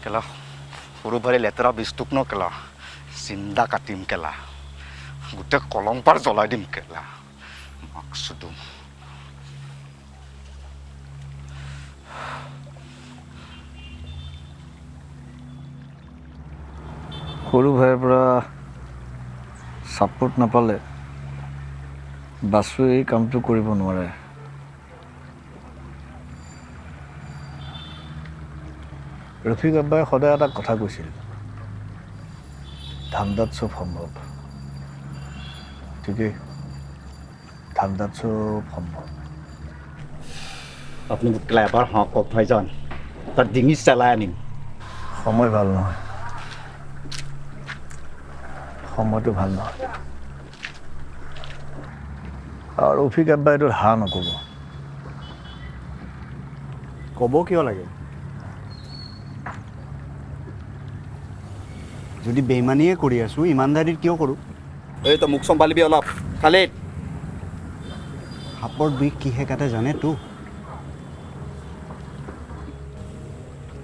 কেলা সৰু ভাৰী লেতেৰা বীজটোক ন কেলা চিন্দা কাটিম কেলা গোটেই কলংপাৰ জ্বলাই দিম কেলা মাকচুদুম সৰু ভাইৰ পৰা ছাপোৰ্ট নাপালে বাছুৱে এই কামটো কৰিব নোৱাৰে ৰফিক আব্বাই সদায় এটা কথা কৈছিল ধান্দাত চব সম্ভৱ ঠিকেই ধান্দাত চব সম্ভৱ আপুনি মোক কেলা এবাৰ কওক ভাইজান তাত ডিঙি চেলাই আনিম সময় ভাল নহয় সময়টো ভাল নহয় আৰু ৰফিক আব্বাই এইটো হা নক'ব ক'ব কিয় লাগে যদি বেইমানিয়ে কৰি আছোঁ ইমানদাৰীত কিয় কৰোঁ এই তই মোক চম্ভালিবি অলপ খালি সাপৰ বিষ কিহে কাটে জানে তো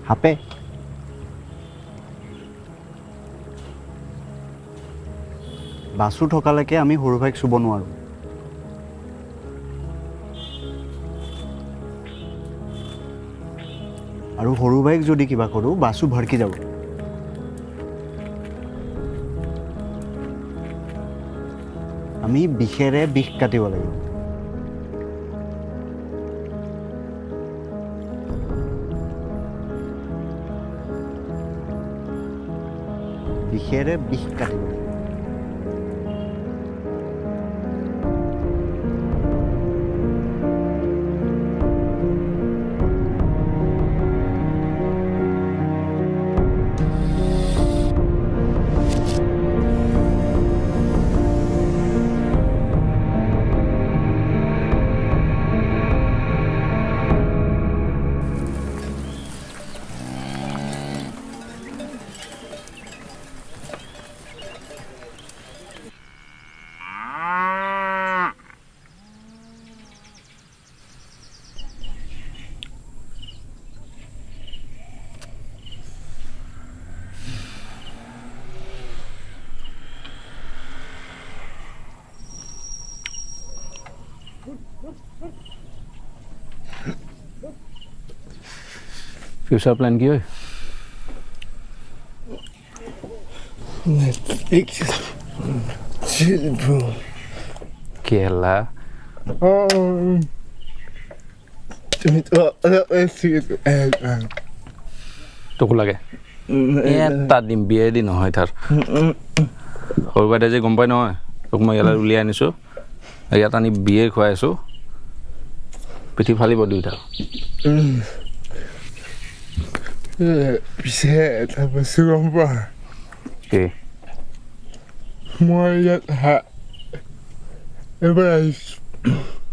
সাপে বাছু থকালৈকে আমি সৰু ভাইক চুব নোৱাৰোঁ আৰু সৰু ভাইক যদি কিবা কৰোঁ বাছু ভৰকি যাব আমি বিষেৰে বিষ কাটিব লাগিব বিষেৰে বিষ কাটিব লাগিব फ्यूचर प्लान की होय Netflix chill bro केला তুমি তো তোকো লাগে এটা দিম বিয়ে দি নহয় তাৰ সৰু বাইদেউ যে গম পাই নহয় তোক মই ইয়ালৈ উলিয়াই আনিছোঁ ইয়াত আনি বিয়ে খুৱাই আছোঁ পিঠি ফালিব দুইটা পিছে এটা বস্তু গম পোৱা কি মই ইয়াত এবাৰ আহিছোঁ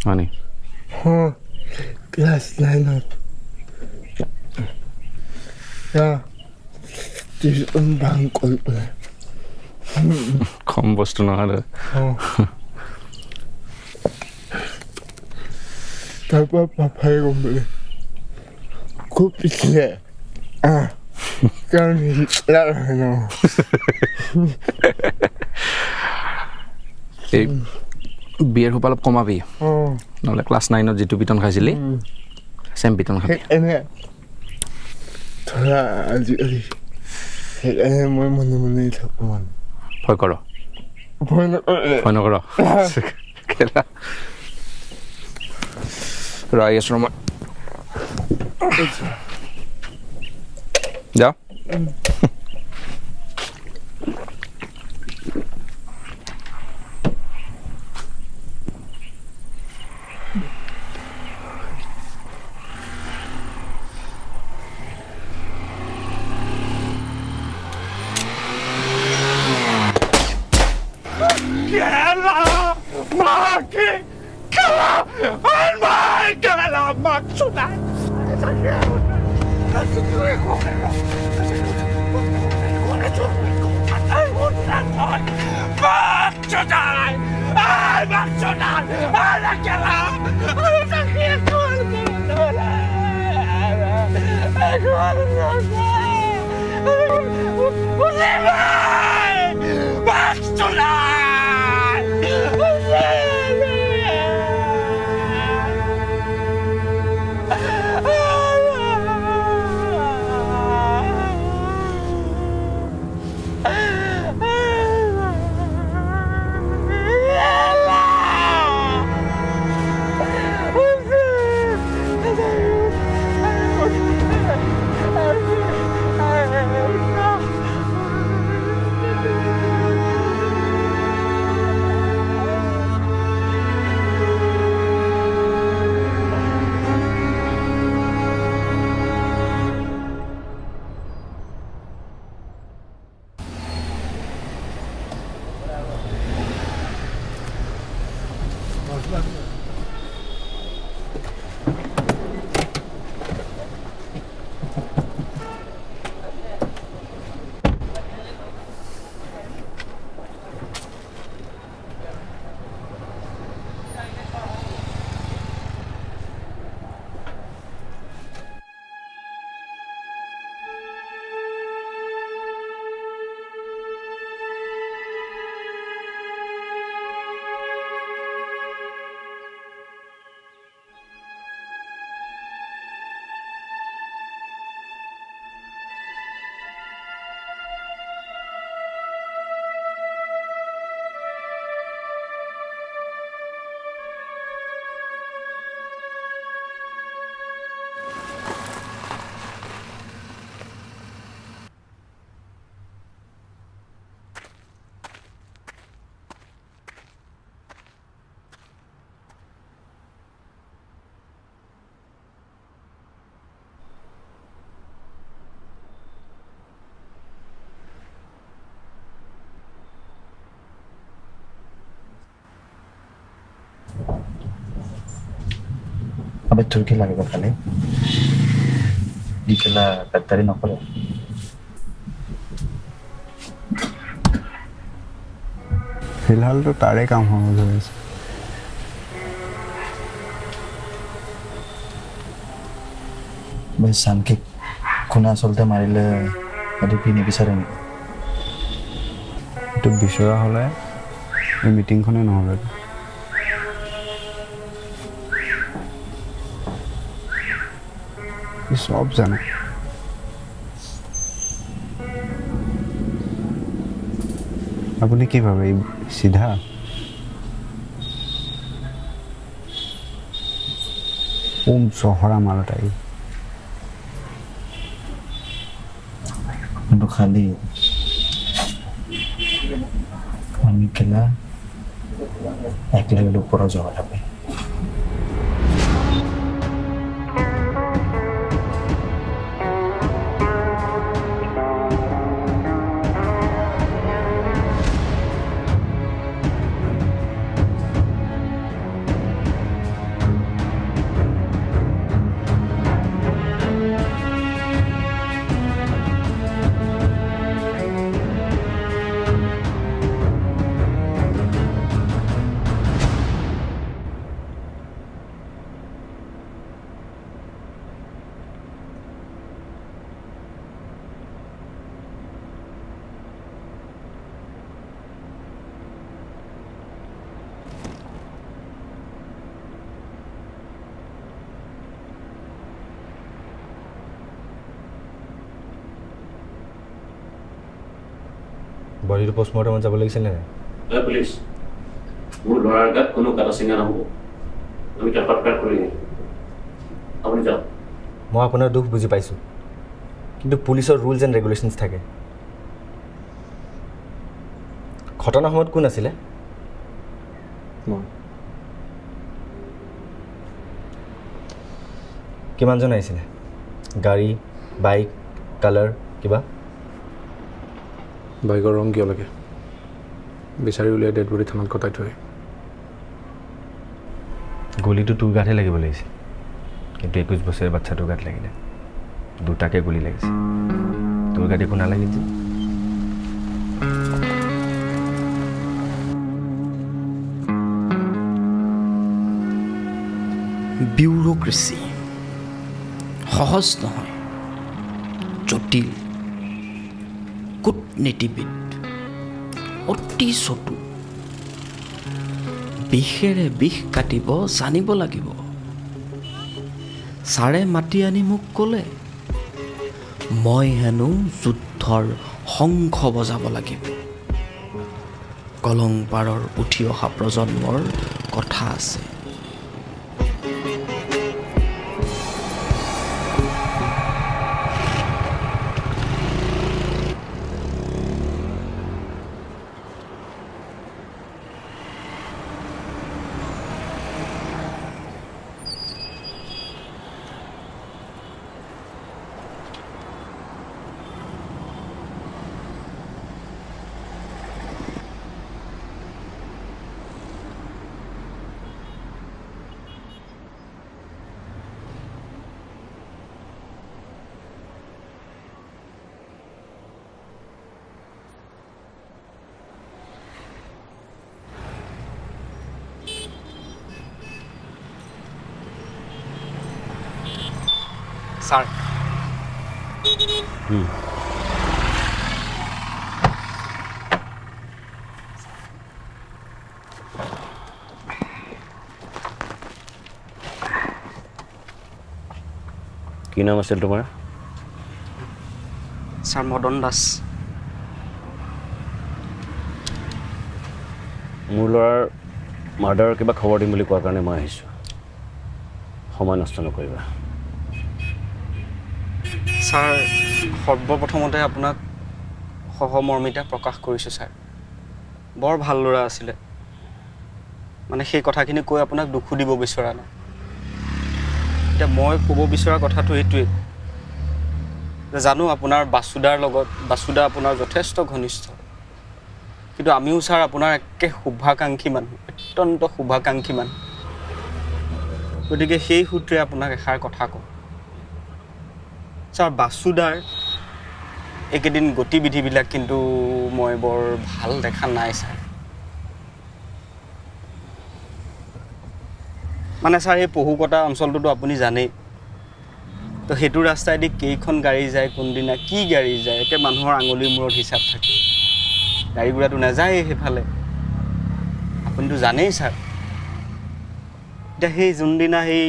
হয় নি ক্লাছ 9ত টিউশ্যন ভাং কৰি পেলাই কম বস্তু নহয় তাৰপৰা পাপাই গম পালে খুব পিছিলে কাৰণ হিটলাৰ হয় ন এই বিয়েৰ সোপা অলপ কমাবি নহ'লে ক্লাছ 9ত যিটো পিটন খাইছিলি চেম পিটন খাবি এনে ধৰা আজিকালি সেইকাৰণে মই মনে মনে থাকোঁ মানে ভয় কৰ ভয় নকৰে ভয় নকৰ কেলা ৰ আহি আছোঁ মই যা अबे तुर्की लगेगा खाली इकला कत्तरी नकले फिलहाल तो तारे काम हो गए बस सांके खुना चलते मारिले अदु फिनि बिचारे तो बिचरा हले এই মিটিংখনে নহলে সব জানে আপনি কি ভাবে সিধা ওম সহরা মালটাই কিন্তু খালি আমি কেলা একলা উপর যাওয়া যাবে বডিটো পোষ্টমৰ্টমত যাব লাগিছিল নে পুলিচ মোৰ ল'ৰাৰ গাত কোনো কাটা চিঙা নহ'ব আমি ট্ৰেপাৰ কৰিম আপুনি যাওক মই আপোনাৰ দুখ বুজি পাইছোঁ কিন্তু পুলিচৰ ৰুলছ এণ্ড ৰেগুলেশ্যনছ থাকে ঘটনাৰ সময়ত কোন আছিলে কিমানজন আহিছিলে গাড়ী বাইক কালাৰ কিবা বাইকৰ ৰং কিয় লাগে বিচাৰি উলিয়াই ডেড বডি থানাত কটাই থৈ গুলিটো তোৰ গাতহে লাগিব লাগিছিল কিন্তু 21 বছৰীয়া বাচ্চাটোৰ গাত লাগিলে দুটাকে গুলি লাগিছে তোৰ গাত একো নালাগিল যে ব্যুৰোক্ৰেচি সহজ নহয় জটিল কূটনীতিবিদ অতি চতু বিষেৰে বিষ কাটিব জানিব লাগিব ছাৰে মাতি আনি মোক ক'লে মই হেনো যুদ্ধৰ শংখ বজাব লাগিব কলংপাৰৰ উঠি অহা প্ৰজন্মৰ কথা আছে ছাৰ কি নাম আছিল তোমাৰ ছাৰ মদন দাস মোৰ ল'ৰাৰ মাৰ্ডাৰৰ কিবা খবৰ দিম বুলি কোৱাৰ কাৰণে মই আহিছোঁ সময় নষ্ট নকৰিবা ছাৰ সৰ্বপ্ৰথমতে আপোনাক সহমৰ্মিতা প্ৰকাশ কৰিছোঁ ছাৰ বৰ ভাল ল'ৰা আছিলে মানে সেই কথাখিনি কৈ আপোনাক দুখো দিব বিচৰা নাই এতিয়া মই ক'ব বিচৰা কথাটো এইটোৱেই যে জানো আপোনাৰ বাসুদা আপোনাৰ যথেষ্ট ঘনিষ্ঠ কিন্তু আমিও ছাৰ আপোনাৰ একে শুভাকাংক্ষী মানুহ অত্যন্ত শুভাকাংক্ষী মানুহ গতিকে সেই সূত্ৰে আপোনাক এষাৰ কথা কওঁ ছাৰ বাসুদাৰ এইকেইদিন গতিবিধিবিলাক কিন্তু মই বৰ ভাল দেখা নাই ছাৰ মানে ছাৰ এই পহুকটা অঞ্চলটোতো আপুনি জানেই তো সেইটো ৰাস্তাইদি কেইখন গাড়ী যায় কোনদিনা কি গাড়ী যায় একে মানুহৰ আঙুলিৰ মূৰত হিচাপ থাকে গাড়ী ঘোঁৰাটো নাযায়েই সেইফালে আপুনিতো জানেই ছাৰ এতিয়া সেই যোনদিনা সেই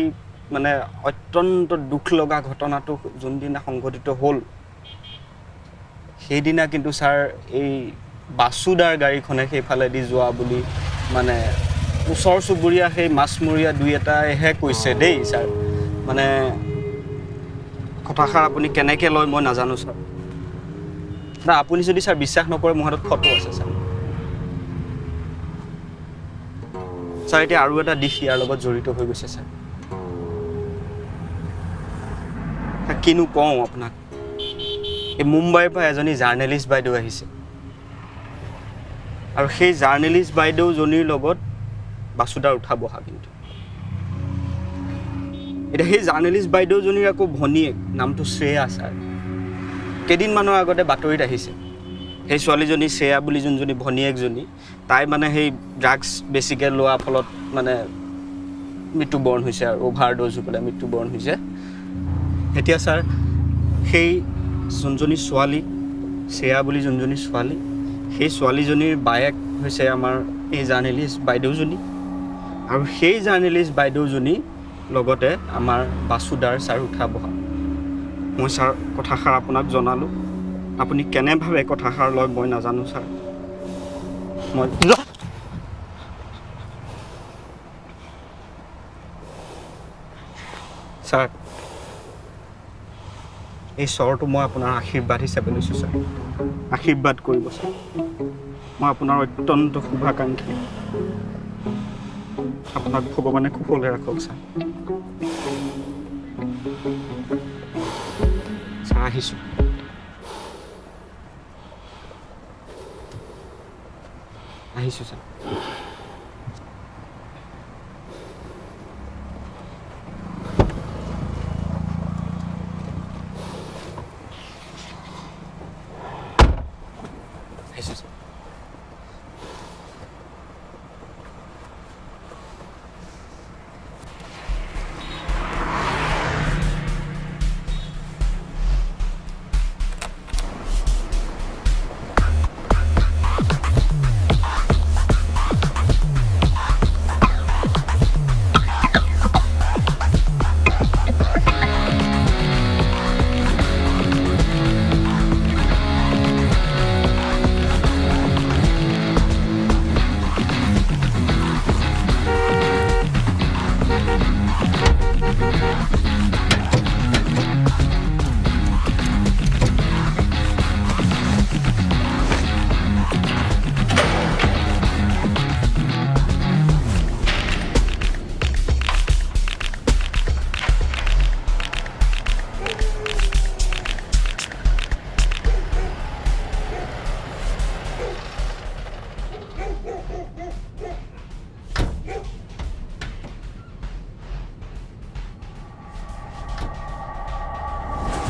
মানে অত্যন্ত দুখ লগা ঘটনাটো যোনদিনা সংঘটিত হ'ল সেইদিনা কিন্তু ছাৰ এই বাসুদাৰ গাড়ীখনে সেইফালেদি যোৱা বুলি মানে ওচৰ চুবুৰীয়া সেই মাছমৰীয়া দুই এটাইহে কৈছে দেই ছাৰ মানে কথাষাৰ আপুনি কেনেকৈ লয় মই নাজানো ছাৰ না আপুনি যদি ছাৰ বিশ্বাস নকৰে মোৰ হাতত ফটো আছে ছাৰ ছাৰ এতিয়া আৰু এটা দিশ ইয়াৰ লগত জড়িত হৈ গৈছে ছাৰ কিনো কওঁ আপোনাক এই মুম্বাইৰ পৰা এজনী জাৰ্নেলিষ্ট বাইদেউ আহিছে আৰু সেই জাৰ্নেলিষ্ট বাইদেউজনীৰ লগত বাসুদাৰ উঠা বহা কিন্তু এতিয়া সেই জাৰ্নেলিষ্ট বাইদেউজনীৰ আকৌ ভনীয়েক নামটো শ্ৰেয়া ছাৰ কেইদিনমানৰ আগতে বাতৰিত আহিছে সেই ছোৱালীজনী শ্ৰেয়া বুলি যোনজনী ভনীয়েকজনী তাই মানে সেই ড্ৰাগছ বেছিকৈ লোৱাৰ ফলত মানে মৃত্যুবৰণ হৈছে আৰু অভাৰড'জ হৈ পেলাই মৃত্যুবৰণ হৈছে এতিয়া ছাৰ সেই যোনজনী ছোৱালী শ্ৰেয়া বুলি যোনজনী ছোৱালী সেই ছোৱালীজনীৰ বায়েক হৈছে আমাৰ এই জাৰ্নেলিষ্ট বাইদেউজনী আৰু সেই জাৰ্নেলিষ্ট বাইদেউজনী লগতে আমাৰ বাসুদাৰ ছাৰ উঠা বহা মই ছাৰ কথাষাৰ আপোনাক জনালোঁ আপুনি কেনেভাৱে কথাষাৰ লয় মই নাজানো ছাৰ মই ছাৰ এই স্বৰটো মই আপোনাৰ আশীৰ্বাদ হিচাপে লৈছোঁ ছাৰ আশীৰ্বাদ কৰিব ছাৰ মই আপোনাৰ অত্যন্ত শুভাকাংক্ষী আপোনাক ভগৱানে কুশলে ৰাখক ছাৰ ছাৰ আহিছোঁ ছাৰ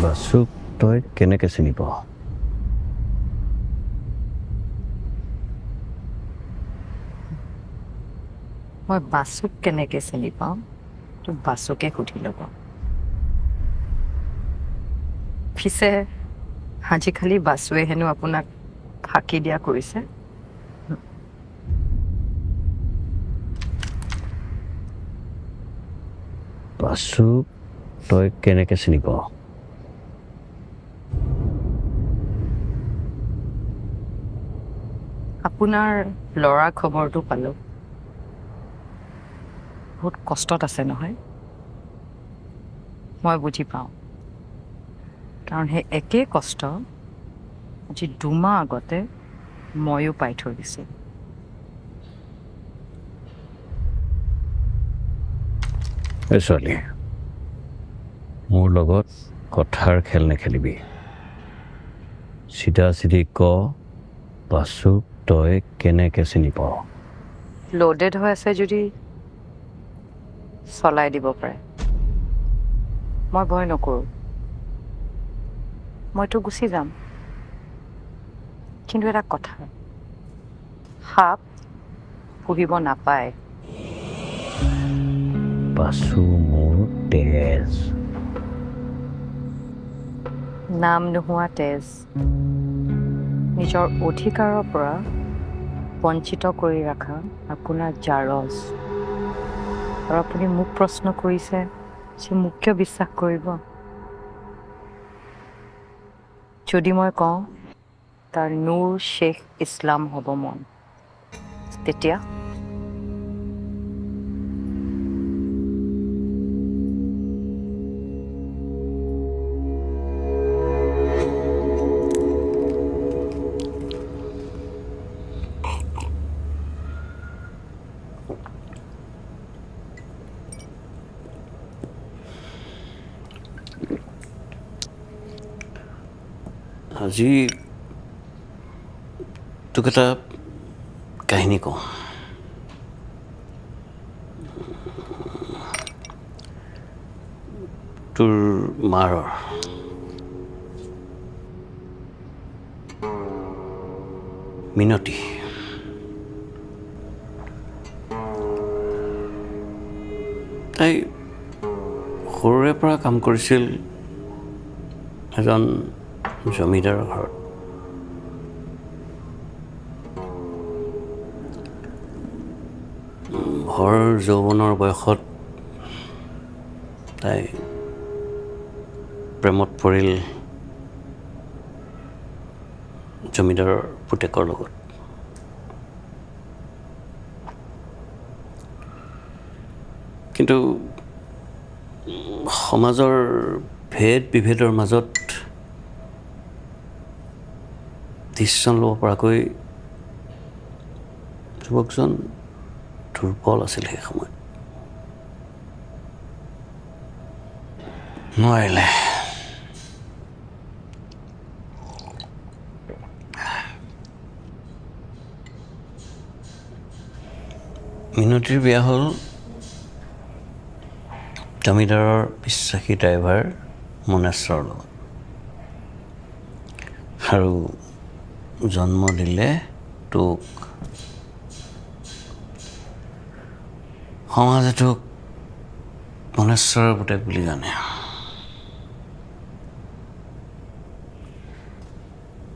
বাছুক তই কেনেকৈ চিনি পাৱ মই বাছুক কেনেকৈ চিনি পাওঁ তোক বাছুকে সুধি ল'ব পিছে আজিকালি বাছুৱে হেনো আপোনাক ফাঁকি দিয়া কৰিছে বাছুক তই কেনেকৈ চিনি পাৱ আপোনাৰ ল'ৰা খবৰটো পালোঁ বহুত কষ্টত আছে নহয় মই বুজি পাওঁ কাৰণ সেই একেই কষ্ট আজি 2 মাহ আগতে ময়ো পাই থৈ দিছোঁ এই ছোৱালী মোৰ লগত কথাৰ খেল নেখেলিবি চিধা চিধি ক বাছুক তই কেনেকৈ চিনি পাৱ লোডেড হৈ আছে যদি চলাই দিব পাৰে মই ভয় নকৰোঁ মইতো গুচি যাম কিন্তু এটা কথা সাপ পুহিব নাপায় বাছু মোৰ তেজ নাম নোহোৱা তেজ নিজৰ অধিকাৰৰ পৰা বঞ্চিত কৰি ৰখা আপোনাৰ জাৰজ আৰু আপুনি মোক প্ৰশ্ন কৰিছে যে মোক কিয় বিশ্বাস কৰিব যদি মই কওঁ তাৰ নুৰ শ্বেখ ইছলাম হ'ব মন তেতিয়া আজি তোক এটা কাহিনী কওঁ তোৰ মাৰৰ মিনতি তাই সৰুৰে পৰা কাম কৰিছিল এজন জমিদাৰৰ ঘৰত ভৰ যৌৱনৰ বয়সত তাই প্ৰেমত পৰিল জমিদাৰৰ পুতেকৰ লগত কিন্তু সমাজৰ ভেদ বিভেদৰ মাজত ডিচিশ্যন ল'ব পৰাকৈ যুৱকজন দুৰ্বল আছিল সেই সময়ত নোৱাৰিলে মিনতিৰ বিয়া হ'ল জমিদাৰৰ বিশ্বাসী ড্ৰাইভাৰ মনেশ্বৰৰ লগত আৰু জন্ম দিলে তোক সমাজে তোক মনেশ্বৰৰ পুতেক বুলি জানে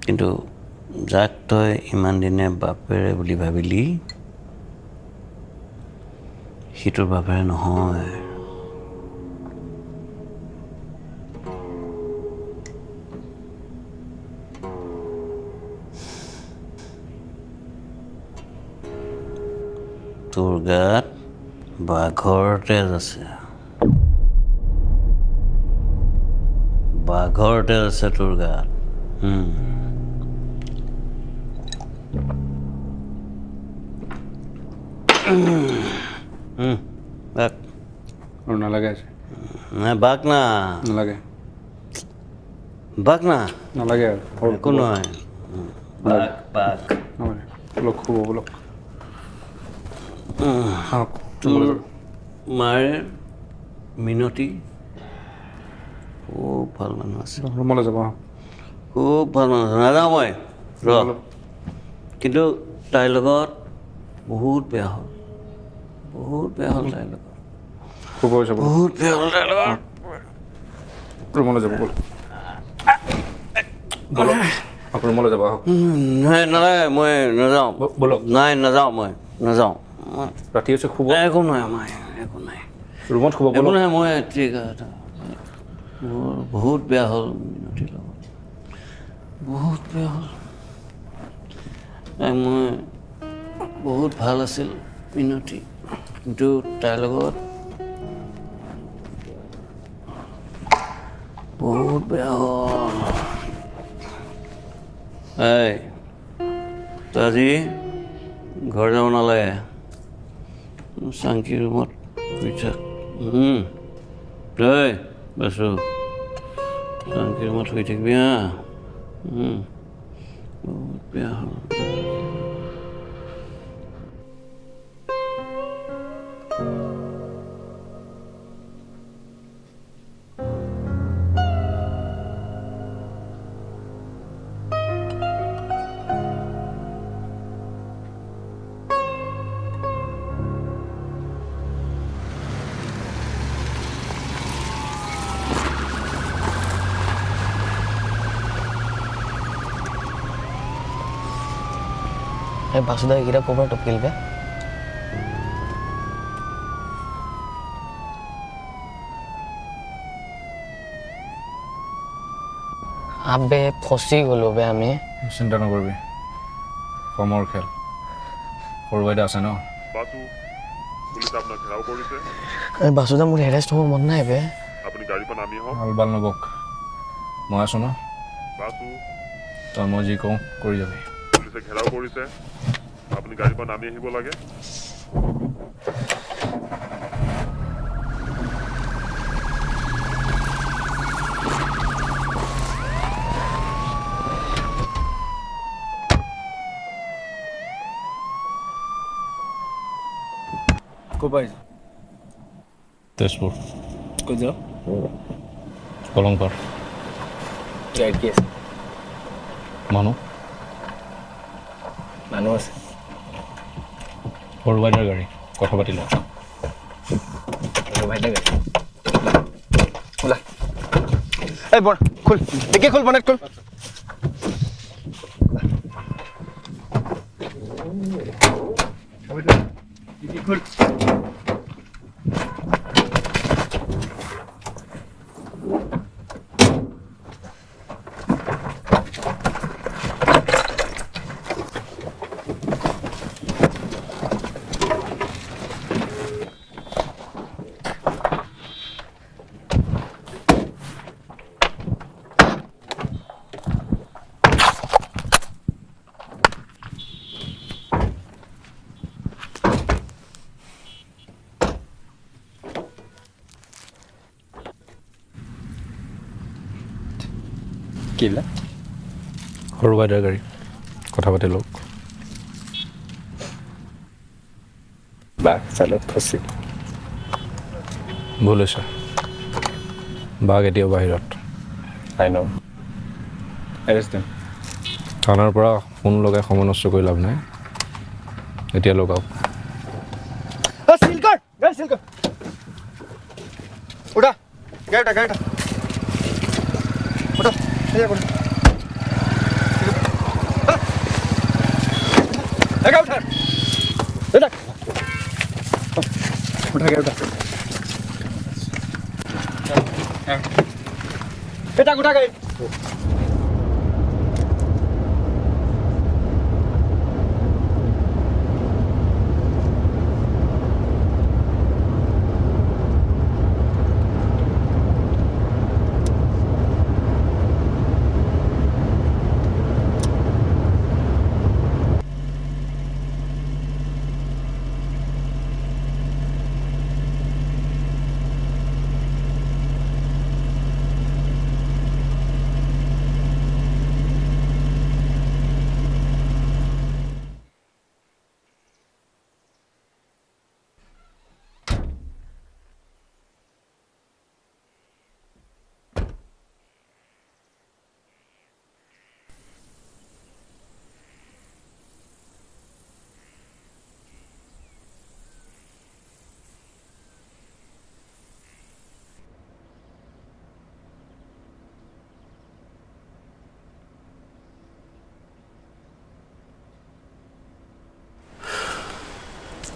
কিন্তু যাক তই ইমান দিনে বাপেৰে বুলি ভাবিলি সিটোৰ বাপেৰে নহয় তোৰ গাত বাঘৰ তেজ আছে বাঘৰ তেজ আছে তোৰ গাত বাঘ আৰু নালাগে আছে নাই বাঘ না নালাগে বাঘ না নালাগে আৰু একো নহয় বাঘ বাঘ নালাগে বলক শুব বলক তোৰ মাৰে মিনতি খুব ভাল মানুহ আছে ৰুমলৈ যাব খুব ভাল মানুহ আছে নাযাওঁ মই কিন্তু তাইৰ লগত বহুত বেয়া হ'ল তাইৰ লগত শুব হৈছে বহুত বেয়া হ'ল তাইৰ লগত ৰুমলৈ যাব ব'লক ৰুমলৈ যাব নাই নালাগে মই নাযাওঁ ব'লক নাই নাযাওঁ মই নাযাওঁ ৰাতি হৈছে শুব একো নাই আমাৰ একো নাই ৰুমত শুব একো ব'লক নাই মই ঠিক আছে মোৰ বহুত বেয়া হ'ল মিনতিৰ লগত বহুত বেয়া হ'ল মই বহুত ভাল আছিল মিনতি কিন্তু তাইৰ লগত বহুত বেয়া হ'ল এই তই আজি ঘৰ যাব নালাগে চাংকি ৰুমত শুই থাক তই বাছো চাংকি ৰুমত শুই থাকিবি হা বহুত বেয়া হ'ল বাসুদা এইকেইটা ক'ৰবাৰ টপিল বে আবে ফচি গ'লো বে আমি চিন্তা নকৰিবি কমৰ খেল সৰু বাইদেউ আছে ন বাসু পুলিচ আপোনাক ঘেৰাও কৰিছে বাসুদা মোৰ এৰেষ্ট হ'ব মন নাই বে আপুনি গাড়ীৰ পৰা নামি আহক আলবাল নবক মই আছো ন বাসু তই মই যি কওঁ কৰি যাবি পুলিচে ঘেৰাও কৰিছে আপুনি গাড়ীৰ পৰা নামি আহিব লাগে ক'ৰ পৰা আহিছে তেজপুৰ ক'ত যাওঁ কলংপাৰ গাড়ীত কি আছে মানুহ আছে সৰু বাইদেউৰ গাড়ী কথা পাতি লওঁ ওলা এই বন খোল দেখি খোল বনেট খোল খোল কিলা সৰু বাইদেউৰ গাড়ী কথা পাতি লওক বাঘ চালত ফচি ভুল হৈছে বাঘ এতিয়াও বাহিৰত আই ন এৰেষ্ট দিম থানাৰ পৰা ফোন লগাই সময় নষ্ট কৰি লাভ নাই এতিয়া লগাওক সিল কর গাড়ি সিল কর উঠা গাড়িটা উঠা এই করে একা উঠা এটা উঠা গাড়িটা এটা উঠা গাড়ি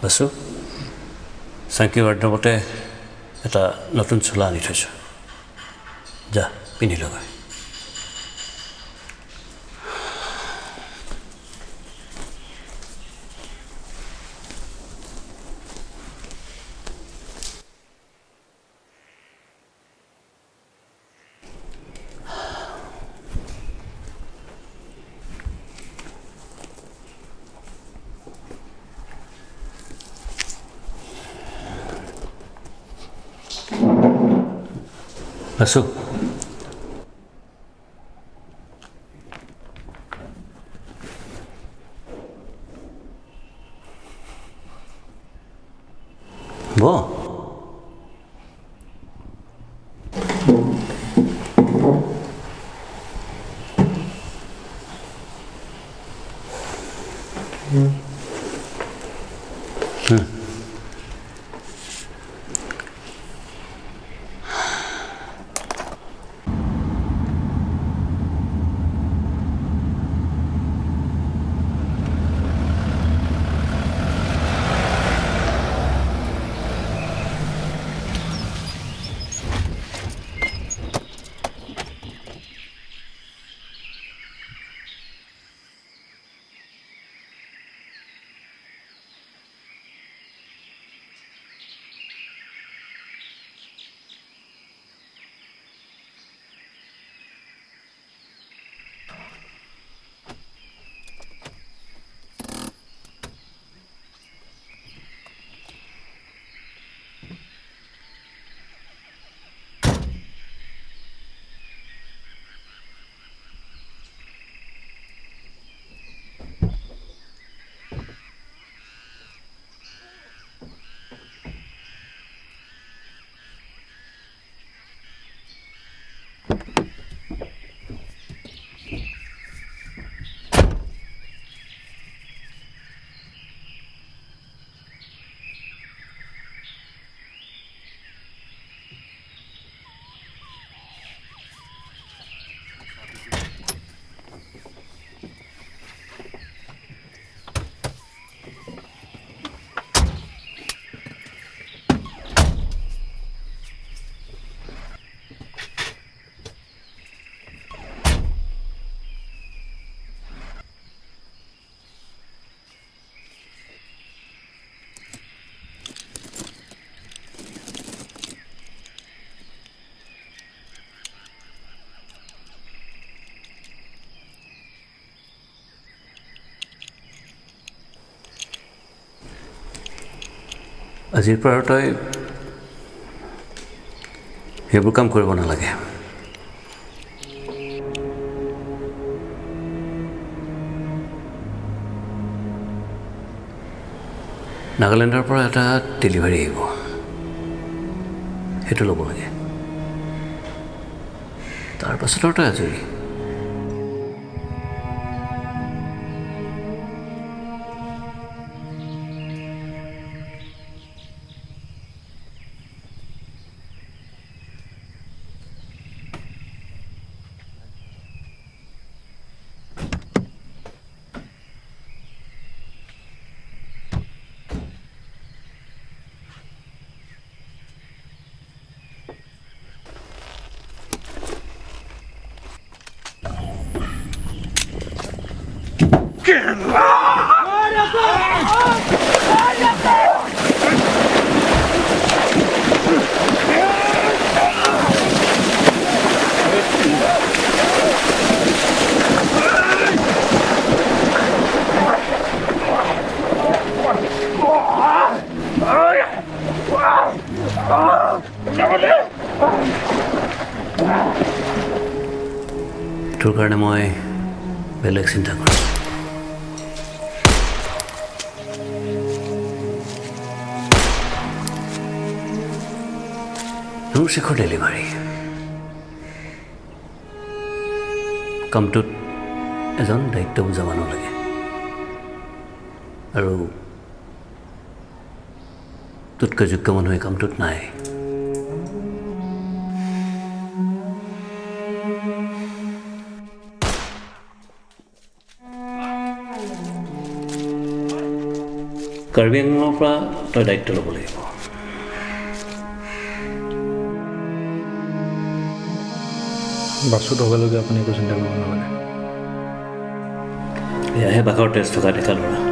বাসু চাংকি ৱাৰ্ডৰবতে এটা নতুন চোলা আনি থৈছোঁ যা পিন্ধি লগাই বাসু আজিৰ পৰা তই সেইবোৰ কাম কৰিব নালাগে নাগালেণ্ডৰ পৰা এটা ডেলিভাৰী আহিব সেইটো ল'ব লাগে তাৰপাছত তই আজৰি তোৰ কাৰণে মই বেলেগ চিন্তা কৰোঁ মোৰ শেষৰ ডেলিভাৰী কামটোত এজন দায়িত্ব বুজা মানুহ লাগে আৰু তোতকৈ যোগ্য মানুহ এই কামটোত নাই কাৰ্বি আংলঙৰ পৰা তই দায়িত্ব ল'ব লাগিব বাছু থকালৈকে আপুনি একো চিন্তা কৰিব নালাগে এয়াহে বাঘৰ তেজ থকা ডেকা ল'ৰা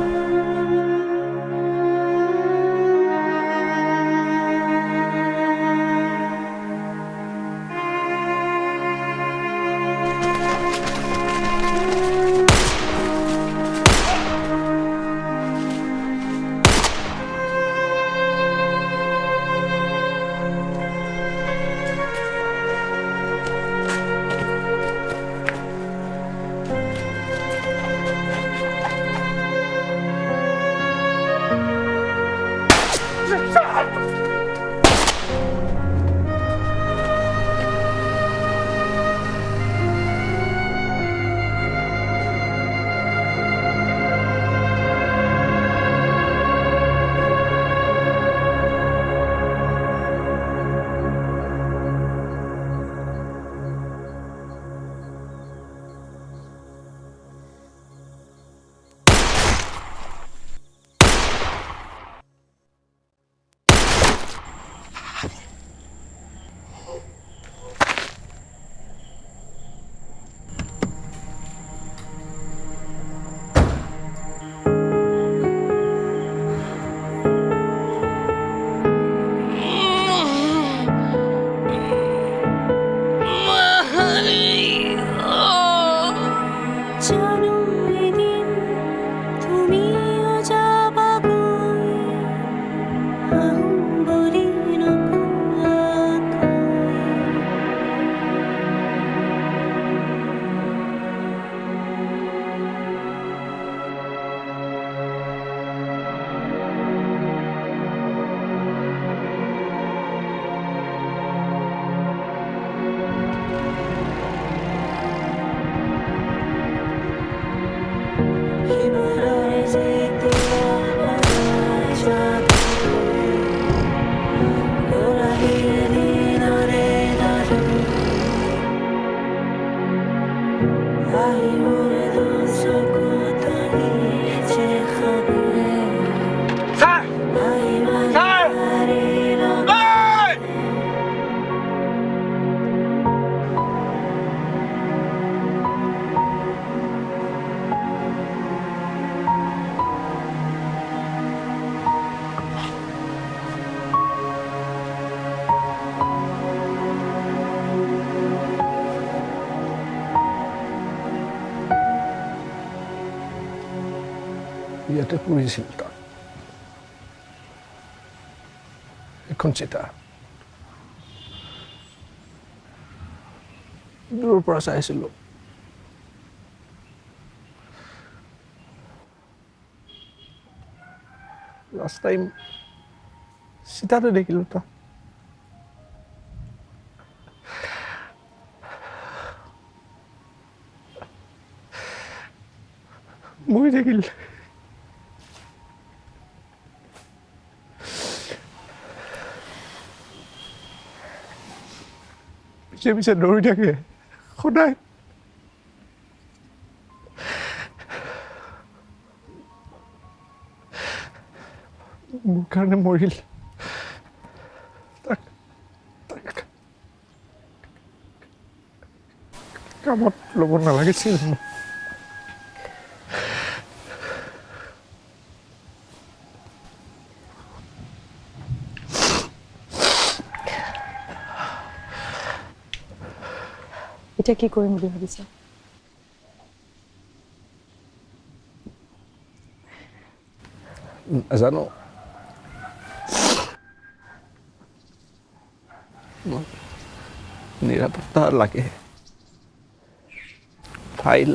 ইয়াতে পৰিছিল তাক এখন চিতা দূৰৰ পৰা চাইছিলোঁ লাষ্ট টাইম চিতাতে দেখিলোঁ তাক মৰি থাকিল পিছে পিছে দৌৰি থাকে সদায় মোৰ কাৰণে মৰিল তাক কামত ল'ব নালাগিছিল মোক এতিয়া কি কৰিম বুলি ভাবিছা নাজানো নিৰাপত্তা লাগে ফাইল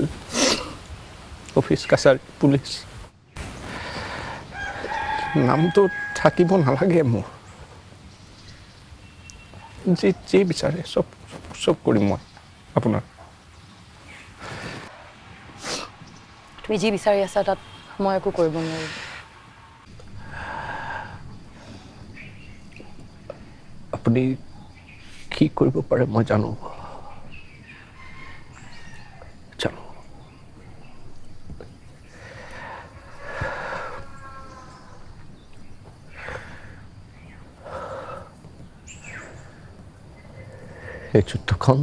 অফিচ কাছাৰী পুলিচ নামটো থাকিব নালাগে মোৰ যি বিচাৰে চব কৰিম মই আপোনাৰ তুমি যি বিচাৰি আছা তাত মই একো কৰিব নোৱাৰিম আপুনি কি কৰিব পাৰে মই জানো সেই যুদ্ধখন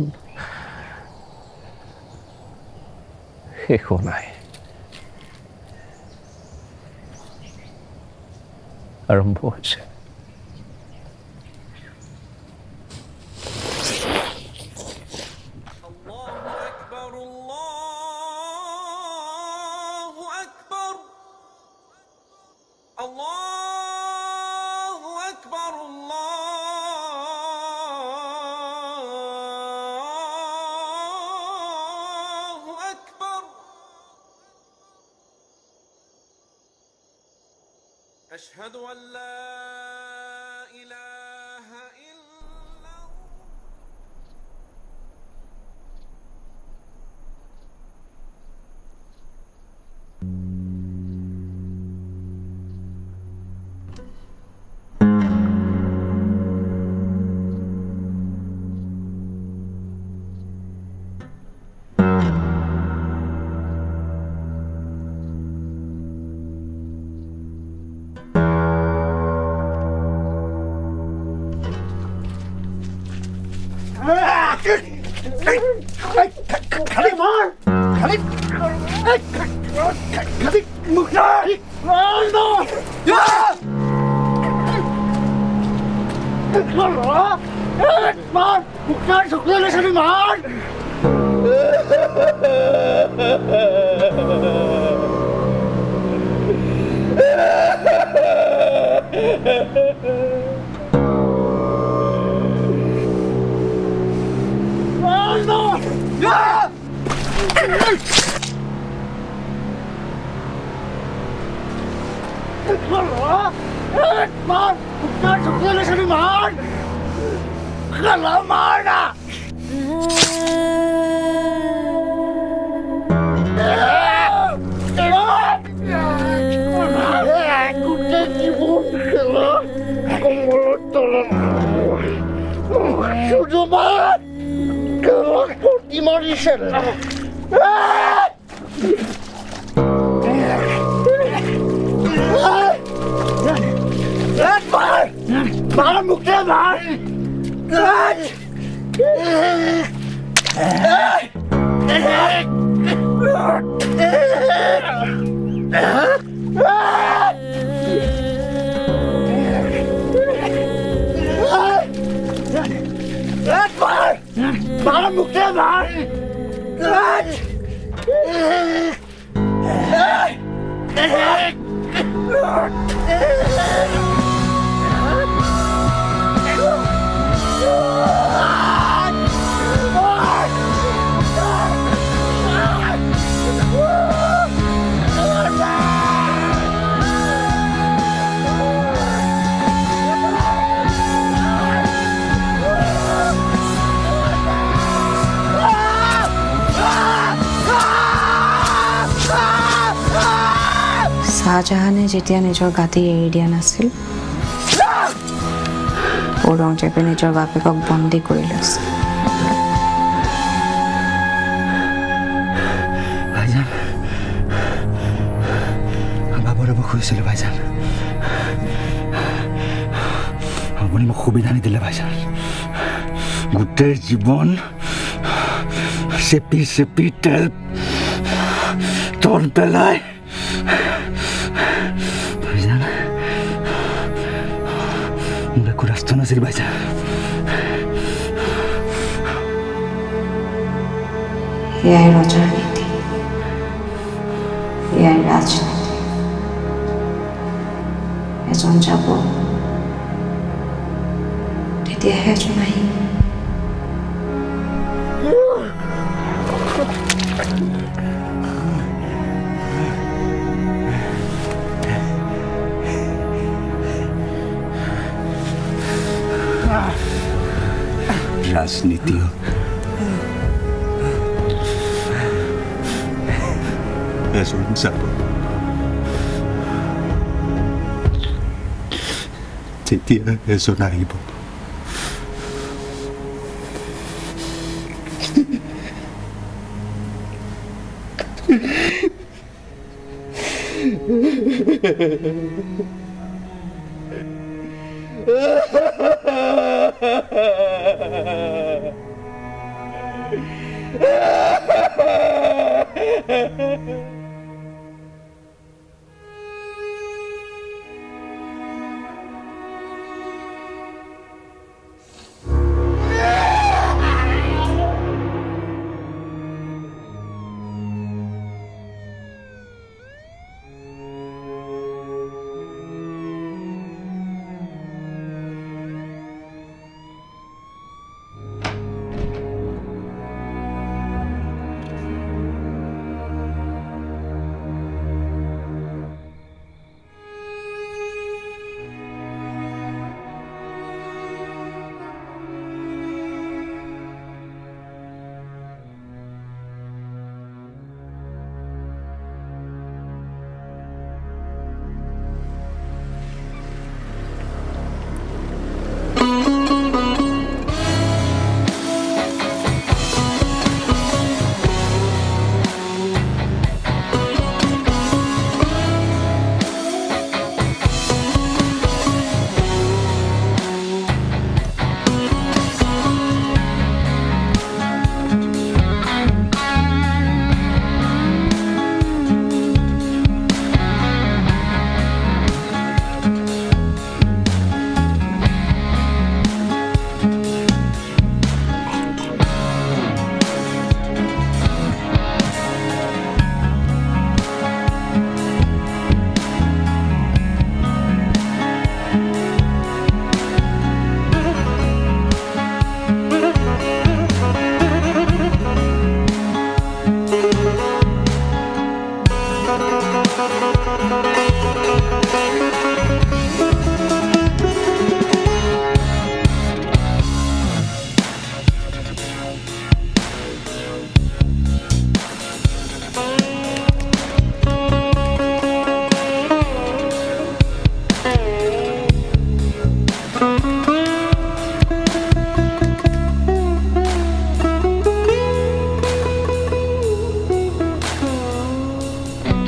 শেষ হোৱা নাই, আৰম্ভ হৈছে। أشهد أن لا إله إلا শাহজাহানে যেতিয়া নিজৰ গাতি এৰি দিয়া নাছিল, ঔৰংজেবে নিজৰ বাপেকক বন্দী কৰি লৈছিল। ভাইজান, বাবৰে মোক শুইছিলোঁ ভাইজান। আপুনি মোক সুবিধা নিদিলে ভাইজান। গোটেই জীৱন চেপি চেপি তেল তল পেলাই ভাইজান, মোৰ একো ৰাস্তা নাছিল ভাইজান। এয়াই ৰজাৰ নীতি, এয়াই ৰাজনীতি। এজন যাব, তেতিয়াহে এজন আহিব। ৰাজনীতিও এজন যাব, তেতিয়া এজন আহিব।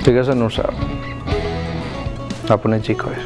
ঠিক আছে নুৰ ছাৰ আপুনি যি কয়